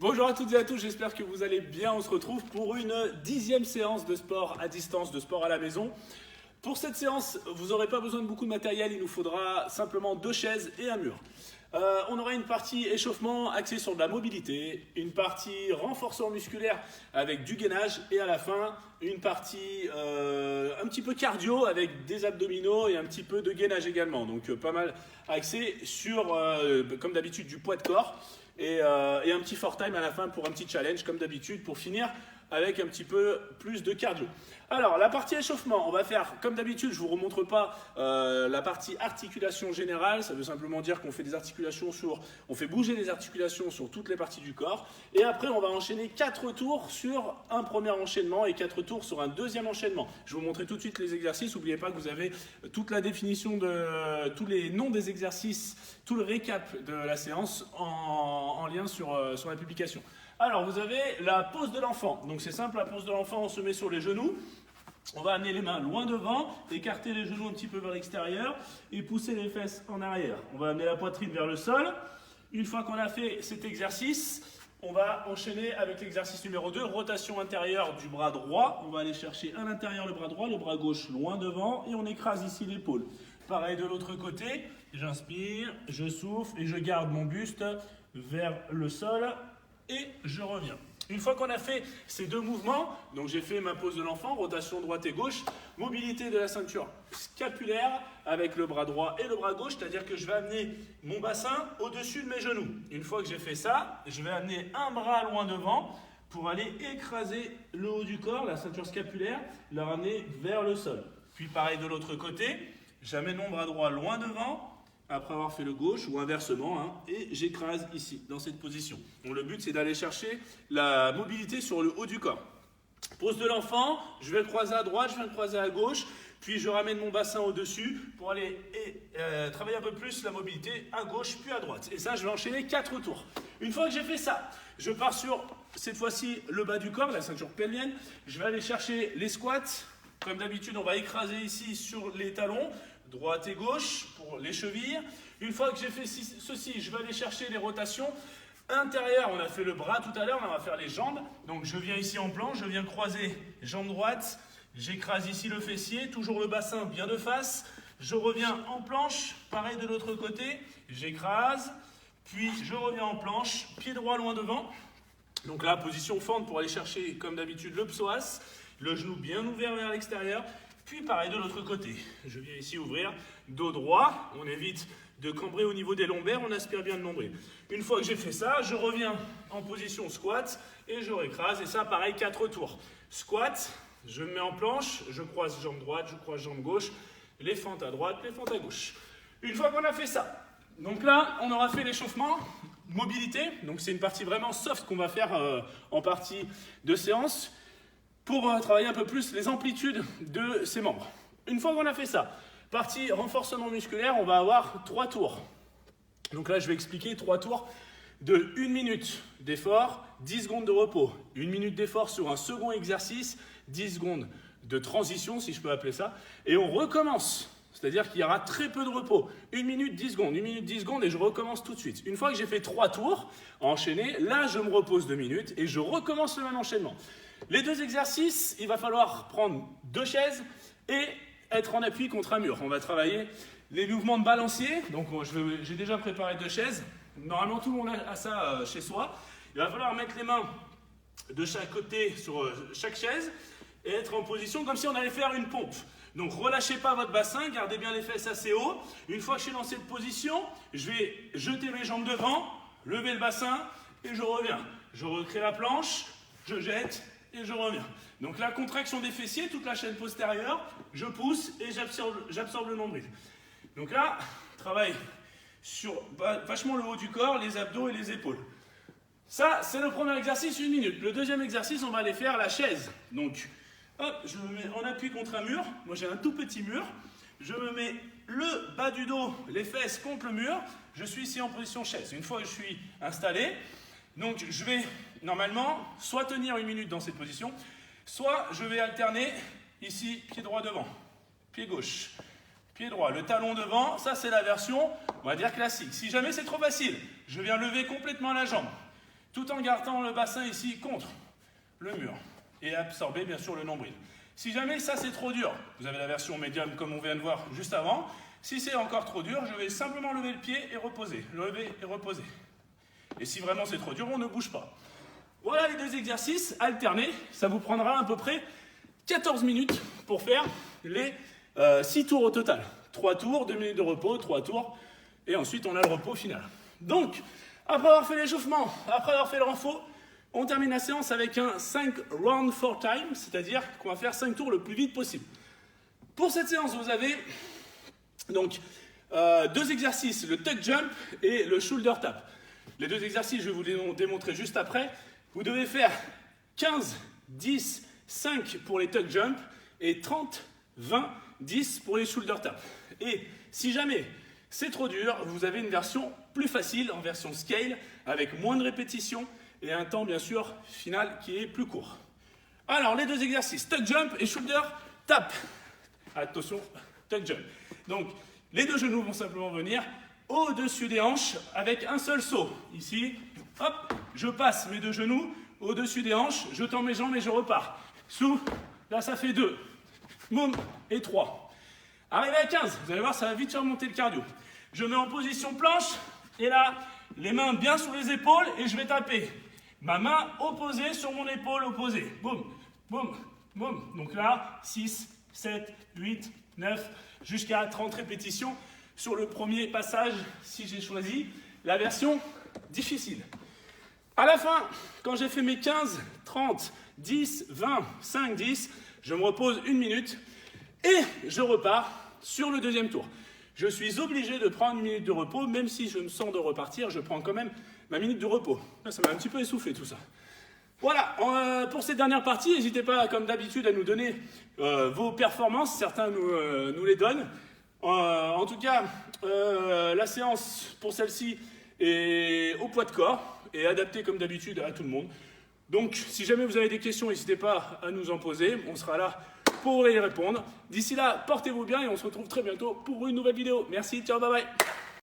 Bonjour à toutes et à tous, j'espère que vous allez bien. On se retrouve pour une 10e séance de sport à distance, de sport à la maison. Pour cette séance, vous n'aurez pas besoin de beaucoup de matériel, il nous faudra simplement 2 chaises et un mur. On aura une partie échauffement axée sur de la mobilité, une partie renforcement musculaire avec du gainage et à la fin une partie un petit peu cardio avec des abdominaux et un petit peu de gainage également. Donc pas mal axé sur, comme d'habitude, du poids de corps et un petit for time à la fin pour un petit challenge comme d'habitude pour finir avec un petit peu plus de cardio. Alors, la partie échauffement, on va faire, comme d'habitude, je ne vous remontre pas la partie articulation générale. Ça veut simplement dire qu'on fait des articulations on fait bouger les articulations sur toutes les parties du corps. Et après, on va enchaîner 4 tours sur un premier enchaînement et 4 tours sur un deuxième enchaînement. Je vais vous montrer tout de suite les exercices. N'oubliez pas que vous avez toute la définition de tous les noms des exercices, tout le récap de la séance en lien sur la publication. Alors, vous avez la pose de l'enfant. Donc, c'est simple, la pose de l'enfant, on se met sur les genoux. On va amener les mains loin devant, écarter les genoux un petit peu vers l'extérieur et pousser les fesses en arrière. On va amener la poitrine vers le sol. Une fois qu'on a fait cet exercice, on va enchaîner avec l'exercice numéro 2, rotation intérieure du bras droit. On va aller chercher à l'intérieur le bras droit, le bras gauche loin devant et on écrase ici l'épaule. Pareil de l'autre côté, j'inspire, je souffle et je garde mon buste vers le sol et je reviens. Une fois qu'on a fait ces 2 mouvements, donc j'ai fait ma pose de l'enfant, rotation droite et gauche, mobilité de la ceinture scapulaire avec le bras droit et le bras gauche, c'est-à-dire que je vais amener mon bassin au-dessus de mes genoux. Une fois que j'ai fait ça, je vais amener un bras loin devant pour aller écraser le haut du corps, la ceinture scapulaire, la ramener vers le sol. Puis pareil de l'autre côté, j'amène mon bras droit loin devant, après avoir fait le gauche ou inversement, et j'écrase ici, dans cette position. Donc le but, c'est d'aller chercher la mobilité sur le haut du corps. Pose de l'enfant, je vais le croiser à droite, je vais le croiser à gauche, puis je ramène mon bassin au-dessus pour aller travailler un peu plus la mobilité à gauche puis à droite. Et ça, je vais enchaîner 4 tours. Une fois que j'ai fait ça, je pars sur, cette fois-ci, le bas du corps, la ceinture pelvienne. Je vais aller chercher les squats. Comme d'habitude, on va écraser ici sur les talons, droite et gauche pour les chevilles. Une fois que j'ai fait ceci, je vais aller chercher les rotations intérieures. On a fait le bras tout à l'heure, on va faire les jambes. Donc je viens ici en planche, je viens croiser jambe droite, j'écrase ici le fessier, toujours le bassin bien de face. Je reviens en planche, pareil de l'autre côté, j'écrase, puis je reviens en planche, pied droit loin devant. Donc là, position fente pour aller chercher, comme d'habitude, le psoas, le genou bien ouvert vers l'extérieur. Puis pareil de l'autre côté, je viens ici ouvrir, dos droit, on évite de cambrer au niveau des lombaires, on aspire bien le nombril. Une fois que j'ai fait ça, je reviens en position squat et je récrase, et ça pareil 4 tours. Squat, je me mets en planche, je croise jambe droite, je croise jambe gauche, les fentes à droite, les fentes à gauche. Une fois qu'on a fait ça, donc là on aura fait l'échauffement, mobilité, donc c'est une partie vraiment soft qu'on va faire en partie de séance, pour travailler un peu plus les amplitudes de ses membres. Une fois qu'on a fait ça, partie renforcement musculaire, on va avoir 3 tours. Donc là, je vais expliquer 3 tours de 1 minute d'effort, 10 secondes de repos. 1 minute d'effort sur un second exercice, 10 secondes de transition, si je peux appeler ça. Et on recommence, c'est-à-dire qu'il y aura très peu de repos. 1 minute, 10 secondes, 1 minute, 10 secondes et je recommence tout de suite. Une fois que j'ai fait 3 tours enchaînés, là, je me repose 2 minutes et je recommence le même enchaînement. Les 2 exercices, il va falloir prendre 2 chaises et être en appui contre un mur. On va travailler les mouvements de balancier. Donc j'ai déjà préparé 2 chaises. Normalement, tout le monde a ça chez soi. Il va falloir mettre les mains de chaque côté sur chaque chaise et être en position comme si on allait faire une pompe. Donc relâchez pas votre bassin, gardez bien les fesses assez haut. Une fois que je suis dans cette position, je vais jeter mes jambes devant, lever le bassin et je reviens. Je recrée la planche, je jette et je reviens. Donc la contraction des fessiers, toute la chaîne postérieure, je pousse et j'absorbe le nombril. Donc là, travaille sur vachement le haut du corps, les abdos et les épaules. Ça, c'est le premier exercice, 1 minute. Le deuxième exercice, on va aller faire la chaise. Donc, hop, je me mets en appui contre un mur. Moi, j'ai un tout petit mur. Je me mets le bas du dos, les fesses contre le mur. Je suis ici en position chaise. Une fois que je suis installé, donc je vais normalement soit tenir 1 minute dans cette position, soit je vais alterner ici, pied droit devant, pied gauche, pied droit, le talon devant. Ça, c'est la version, on va dire, classique. Si jamais c'est trop facile, je viens lever complètement la jambe. tout en gardant le bassin ici contre le mur et absorber bien sûr le nombril. Si jamais ça c'est trop dur, vous avez la version médium comme on vient de voir juste avant. Si c'est encore trop dur, je vais simplement lever le pied et reposer, lever et reposer. Et si vraiment c'est trop dur, on ne bouge pas. Voilà les deux exercices alternés. Ça vous prendra à peu près 14 minutes pour faire les 6 tours au total. 3 tours, 2 minutes de repos, 3 tours, et ensuite on a le repos final. Donc, après avoir fait l'échauffement, après avoir fait le renfort, on termine la séance avec un 5 round 4 time, c'est-à-dire qu'on va faire 5 tours le plus vite possible. Pour cette séance, vous avez donc 2 exercices, le tuck jump et le shoulder tap. Les 2 exercices, je vais vous les démontrer juste après. Vous devez faire 15, 10, 5 pour les tuck jump et 30, 20, 10 pour les shoulder tap. Et si jamais c'est trop dur, vous avez une version plus facile, en version scale, avec moins de répétitions et un temps bien sûr final qui est plus court. Alors les 2 exercices, tuck jump et shoulder tap. Attention, tuck jump. Donc les 2 genoux vont simplement venir au-dessus des hanches avec un seul saut. Ici, hop, je passe mes 2 genoux au-dessus des hanches, je tends mes jambes et je repars. Sous, là ça fait 2, boum, et 3. Arrivé à 15, vous allez voir, ça va vite faire monter le cardio. Je mets en position planche, et là, les mains bien sur les épaules, et je vais taper. Ma main opposée sur mon épaule opposée. Boum, boum, boum. Donc là, 6, 7, 8, 9, jusqu'à 30 répétitions sur le premier passage, si j'ai choisi la version difficile. À la fin, quand j'ai fait mes 15, 30, 10, 20, 5, 10, je me repose 1 minute et je repars sur le deuxième tour. Je suis obligé de prendre 1 minute de repos, même si je me sens de repartir, je prends quand même ma minute de repos. Là, ça m'a un petit peu essoufflé tout ça. Voilà, pour cette dernière partie, n'hésitez pas, comme d'habitude, à nous donner vos performances. Certains nous les donnent. En tout cas, la séance pour celle-ci est au poids de corps et adaptée comme d'habitude à tout le monde. Donc, si jamais vous avez des questions, n'hésitez pas à nous en poser. On sera là pour y répondre. D'ici là, portez-vous bien et on se retrouve très bientôt pour une nouvelle vidéo. Merci, ciao, bye bye.